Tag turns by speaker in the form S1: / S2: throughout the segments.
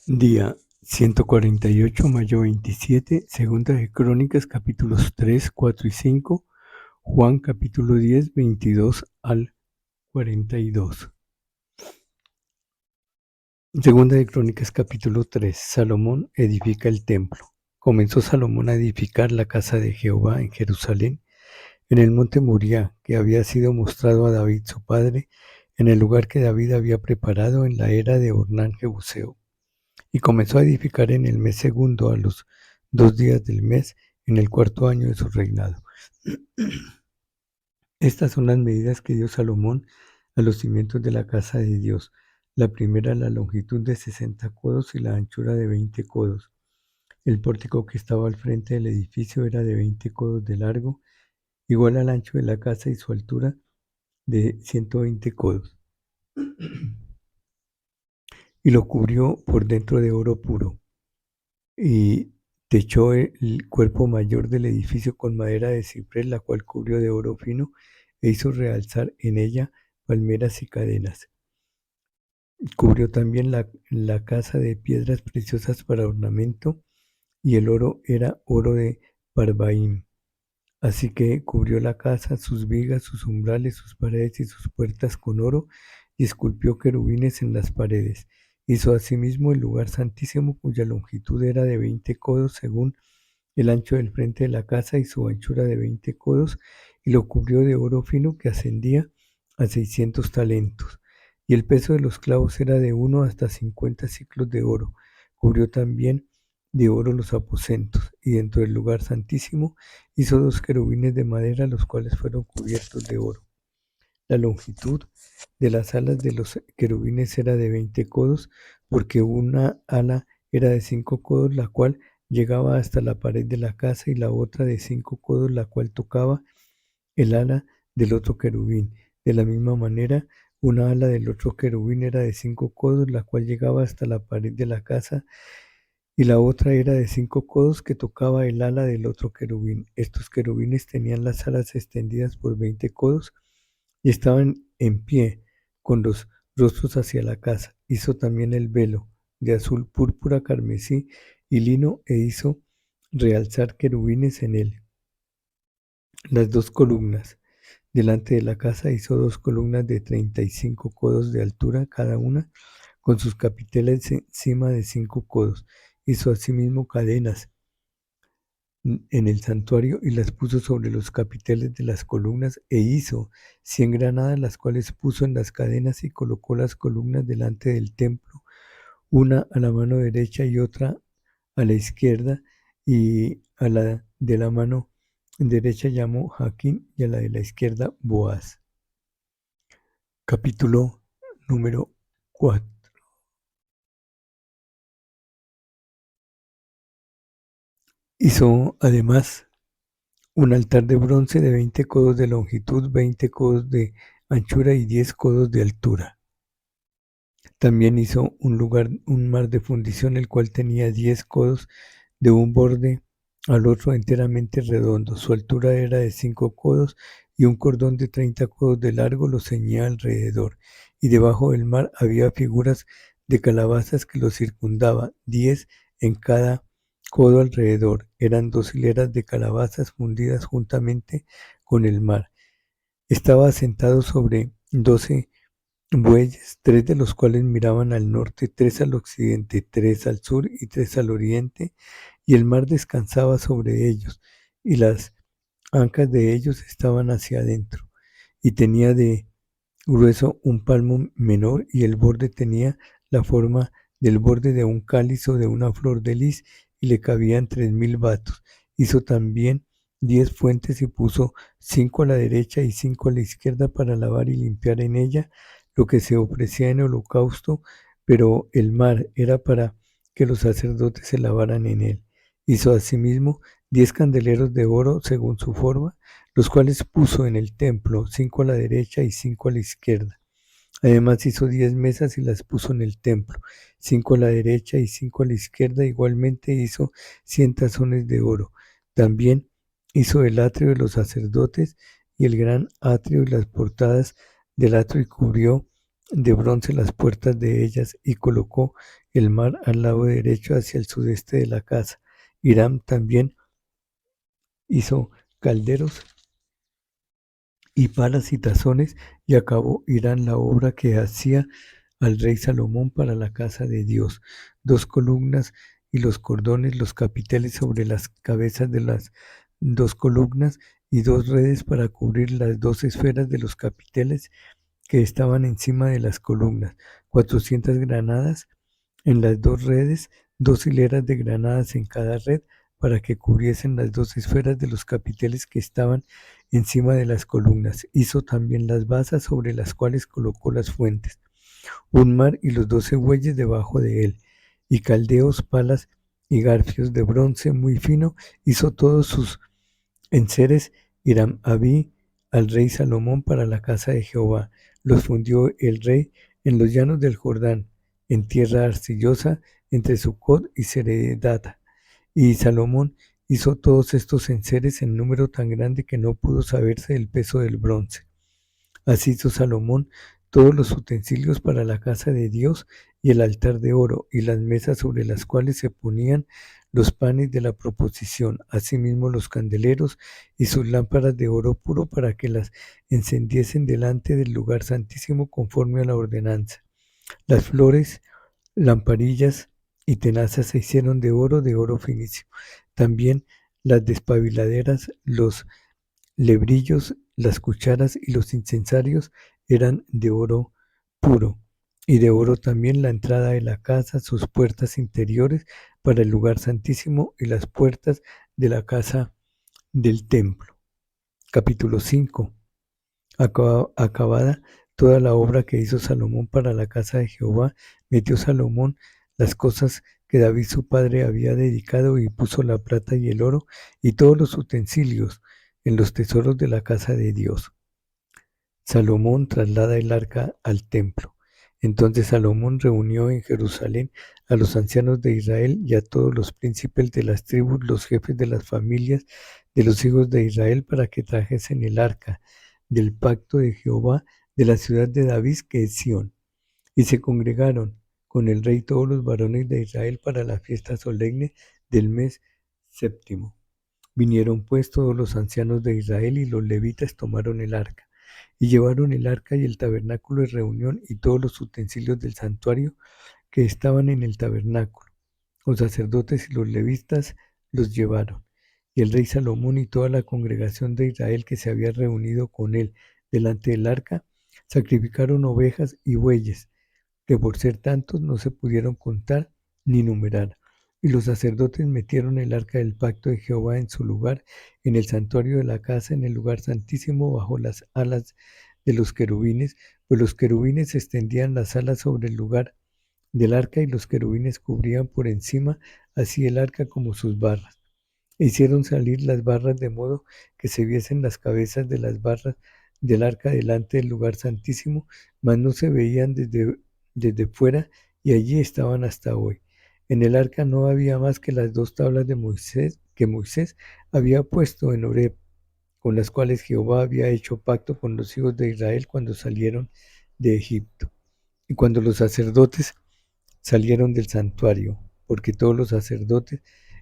S1: Día 148, mayo 27, Segunda de Crónicas, capítulos 3, 4 y 5, Juan capítulo 10, 22 al 42. Segunda de Crónicas, capítulo 3, Salomón edifica el templo. Comenzó Salomón a edificar la casa de Jehová en Jerusalén, en el monte Moriah, que había sido mostrado a David su padre, en el lugar que David había preparado en la era de Ornán Jebuseo. Y comenzó a edificar en el mes segundo, a los 2 días del mes, en el cuarto año de su reinado. Estas son las medidas que dio Salomón a los cimientos de la casa de Dios. La primera, la longitud de 60 codos y la anchura de 20 codos. El pórtico que estaba al frente del edificio era de 20 codos de largo, igual al ancho de la casa, y su altura de 120 codos. Y lo cubrió por dentro de oro puro. Y techó el cuerpo mayor del edificio con madera de ciprés, la cual cubrió de oro fino, e hizo realzar en ella palmeras y cadenas. Cubrió también la casa de piedras preciosas para ornamento, y el oro era oro de Parvaim. Así que cubrió la casa, sus vigas, sus umbrales, sus paredes y sus puertas con oro, y esculpió querubines en las paredes. Hizo asimismo el lugar santísimo, cuya longitud era de 20 codos según el ancho del frente de la casa, y su anchura de 20 codos, y lo cubrió de oro fino que ascendía a 600 talentos. Y el peso de los clavos era de 1 hasta 50 siclos de oro. Cubrió también de oro los aposentos, y dentro del lugar santísimo hizo 2 querubines de madera, los cuales fueron cubiertos de oro. La longitud de las alas de los querubines era de 20 codos, porque una ala era de 5 codos, la cual llegaba hasta la pared de la casa, y la otra de 5 codos, la cual tocaba el ala del otro querubín. De la misma manera, una ala del otro querubín era de 5 codos, la cual llegaba hasta la pared de la casa, y la otra era de 5 codos, que tocaba el ala del otro querubín. Estos querubines tenían las alas extendidas por 20 codos, y estaban en pie, con los rostros hacia la casa. Hizo también el velo de azul, púrpura, carmesí y lino, e hizo realzar querubines en él. Las 2 columnas delante de la casa hizo 2 columnas de 35 codos de altura cada una, con sus capiteles encima de 5 codos. Hizo asimismo cadenas en el santuario, y las puso sobre los capiteles de las columnas, e hizo 100 granadas, las cuales puso en las cadenas, y colocó las columnas delante del templo, una a la mano derecha y otra a la izquierda, y a la de la mano derecha llamó Jaquín, y a la de la izquierda Boaz. Capítulo número 4. Hizo además un altar de bronce de 20 codos de longitud, 20 codos de anchura y 10 codos de altura. También hizo un mar de fundición, el cual tenía 10 codos de un borde al otro, enteramente redondo. Su altura era de 5 codos, y un cordón de 30 codos de largo lo ceñía alrededor. Y debajo del mar había figuras de calabazas que lo circundaba, 10 en cada codo alrededor. Eran 2 hileras de calabazas fundidas juntamente con el mar. Estaba asentado sobre 12 bueyes, 3 de los cuales miraban al norte, 3 al occidente, 3 al sur y 3 al oriente, y el mar descansaba sobre ellos, y las ancas de ellos estaban hacia adentro, y tenía de grueso un palmo menor, y el borde tenía la forma del borde de un cáliz o de una flor de lis, y le cabían 3000 batos. Hizo también 10 fuentes, y puso 5 a la derecha y 5 a la izquierda, para lavar y limpiar en ella lo que se ofrecía en holocausto, pero el mar era para que los sacerdotes se lavaran en él. Hizo asimismo 10 candeleros de oro según su forma, los cuales puso en el templo, 5 a la derecha y 5 a la izquierda. Además hizo 10 mesas y las puso en el templo, 5 a la derecha y 5 a la izquierda. Igualmente hizo 100 tazones de oro. También hizo el atrio de los sacerdotes y el gran atrio y las portadas del atrio, y cubrió de bronce las puertas de ellas y colocó el mar al lado derecho hacia el sudeste de la casa. Hiram también hizo calderos y palas y tazones, y acabó Hiram la obra que hacía al rey Salomón para la casa de Dios: 2 columnas y los cordones, los capiteles sobre las cabezas de las 2 columnas, y 2 redes para cubrir las 2 esferas de los capiteles que estaban encima de las columnas, 400 granadas en las 2 redes, 2 hileras de granadas en cada red, para que cubriesen las 2 esferas de los capiteles que estaban encima de las columnas. Hizo también las basas sobre las cuales colocó las fuentes, un mar y los 12 bueyes debajo de él, y caldeos, palas y garfios de bronce muy fino. Hizo todos sus enseres Hiram-Abí al rey Salomón para la casa de Jehová. Los fundió el rey en los llanos del Jordán, en tierra arcillosa, entre Sucot y Zeredata. Y Salomón hizo todos estos enseres en número tan grande que no pudo saberse el peso del bronce. Así hizo Salomón todos los utensilios para la casa de Dios, y el altar de oro, y las mesas sobre las cuales se ponían los panes de la proposición, asimismo los candeleros y sus lámparas de oro puro, para que las encendiesen delante del lugar santísimo conforme a la ordenanza. Las flores, lamparillas y tenazas se hicieron de oro finísimo. También las despabiladeras, los lebrillos, las cucharas y los incensarios eran de oro puro, y de oro también la entrada de la casa, sus puertas interiores para el lugar santísimo y las puertas de la casa del templo. Capítulo 5. Acabada toda la obra que hizo Salomón para la casa de Jehová, metió Salomón las cosas que David su padre había dedicado, y puso la plata y el oro y todos los utensilios en los tesoros de la casa de Dios. Salomón traslada el arca al templo. Entonces Salomón reunió en Jerusalén a los ancianos de Israel y a todos los príncipes de las tribus, los jefes de las familias de los hijos de Israel, para que trajesen el arca del pacto de Jehová de la ciudad de David, que es Sión. Y se congregaron con el rey todos los varones de Israel para la fiesta solemne del mes séptimo. Vinieron pues todos los ancianos de Israel, y los levitas tomaron el arca, y llevaron el arca y el tabernáculo de reunión y todos los utensilios del santuario que estaban en el tabernáculo. Los sacerdotes y los levitas los llevaron. Y el rey Salomón y toda la congregación de Israel que se había reunido con él delante del arca, sacrificaron ovejas y bueyes, que por ser tantos no se pudieron contar ni numerar. Y los sacerdotes metieron el arca del pacto de Jehová en su lugar, en el santuario de la casa, en el lugar santísimo, bajo las alas de los querubines, pues los querubines extendían las alas sobre el lugar del arca, y los querubines cubrían por encima así el arca como sus barras. E hicieron salir las barras de modo que se viesen las cabezas de las barras del arca delante del lugar santísimo, mas no se veían desde fuera, y allí estaban hasta hoy. En el arca no había más que las 2 tablas de Moisés que Moisés había puesto en Horeb, con las cuales Jehová había hecho pacto con los hijos de Israel cuando salieron de Egipto. Y cuando los sacerdotes salieron del santuario, porque todos los sacerdotes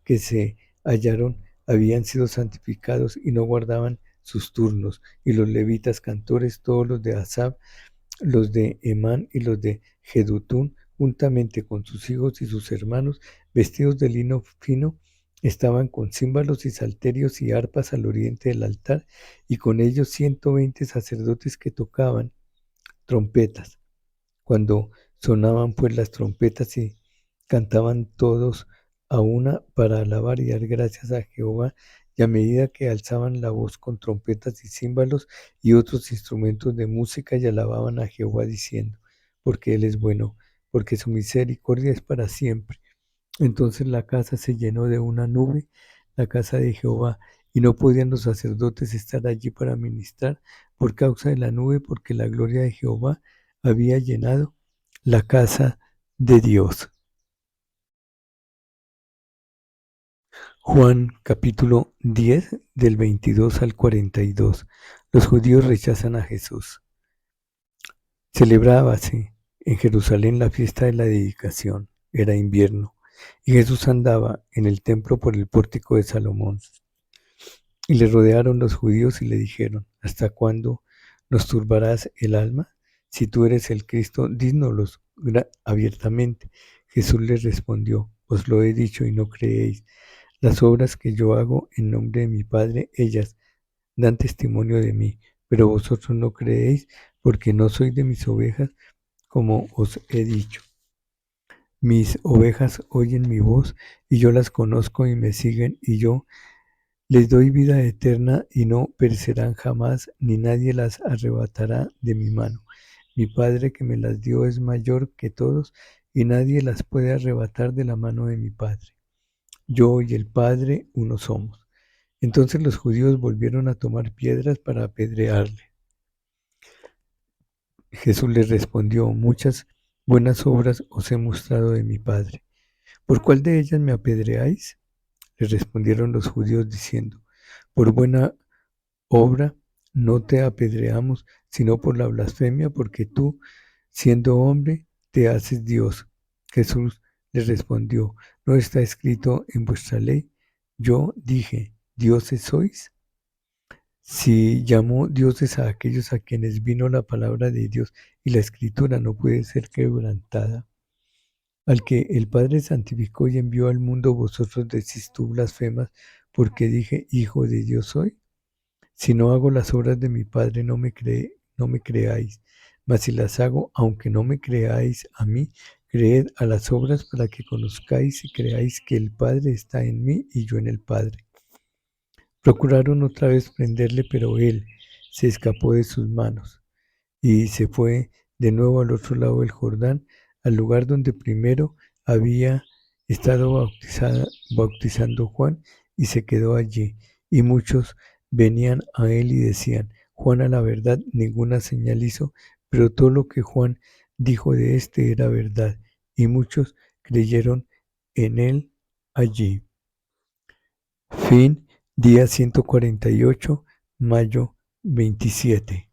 S1: que se hallaron habían sido santificados y no guardaban sus turnos, y los levitas cantores, todos los de Asaf, los de Emán y los de Jedutún, juntamente con sus hijos y sus hermanos, vestidos de lino fino, estaban con címbalos y salterios y arpas al oriente del altar, y con ellos 120 sacerdotes que tocaban trompetas. Cuando sonaban pues las trompetas, y cantaban todos a una para alabar y dar gracias a Jehová, y a medida que alzaban la voz con trompetas y címbalos y otros instrumentos de música, y alababan a Jehová diciendo: porque Él es bueno, porque su misericordia es para siempre. Entonces la casa se llenó de una nube, la casa de Jehová, y no podían los sacerdotes estar allí para ministrar por causa de la nube, porque la gloria de Jehová había llenado la casa de Dios. Juan capítulo 10 del 22 al 42. Los judíos rechazan a Jesús. Celebrábase en Jerusalén la fiesta de la dedicación. Era invierno, y Jesús andaba en el templo por el pórtico de Salomón. Y le rodearon los judíos y le dijeron: ¿Hasta cuándo nos turbarás el alma? Si tú eres el Cristo, dínoslo abiertamente. Jesús les respondió: Os lo he dicho y no creéis. Las obras que yo hago en nombre de mi Padre, ellas dan testimonio de mí, pero vosotros no creéis, porque no sois de mis ovejas, como os he dicho. Mis ovejas oyen mi voz, y yo las conozco y me siguen, y yo les doy vida eterna y no perecerán jamás, ni nadie las arrebatará de mi mano. Mi Padre que me las dio es mayor que todos, y nadie las puede arrebatar de la mano de mi Padre. Yo y el Padre uno somos. Entonces los judíos volvieron a tomar piedras para apedrearle. Jesús les respondió: Muchas buenas obras os he mostrado de mi Padre. ¿Por cuál de ellas me apedreáis? Le respondieron los judíos diciendo: Por buena obra no te apedreamos, sino por la blasfemia, porque tú, siendo hombre, te haces Dios. Jesús les respondió: ¿No está escrito en vuestra ley? Yo dije: ¿dioses sois? Si llamó dioses a aquellos a quienes vino la palabra de Dios, y la escritura no puede ser quebrantada. Al que el Padre santificó y envió al mundo, vosotros decís: tú blasfemas, porque dije: Hijo de Dios soy. Si no hago las obras de mi Padre, no me creáis. Mas si las hago, aunque no me creáis a mí, creed a las obras, para que conozcáis y creáis que el Padre está en mí y yo en el Padre. Procuraron otra vez prenderle, pero él se escapó de sus manos y se fue de nuevo al otro lado del Jordán, al lugar donde primero había estado bautizando Juan, y se quedó allí. Y muchos venían a él y decían: Juan a la verdad ninguna señal hizo, pero todo lo que Juan dijo de éste era verdad. Y muchos creyeron en él allí. Fin, día 148, mayo 27.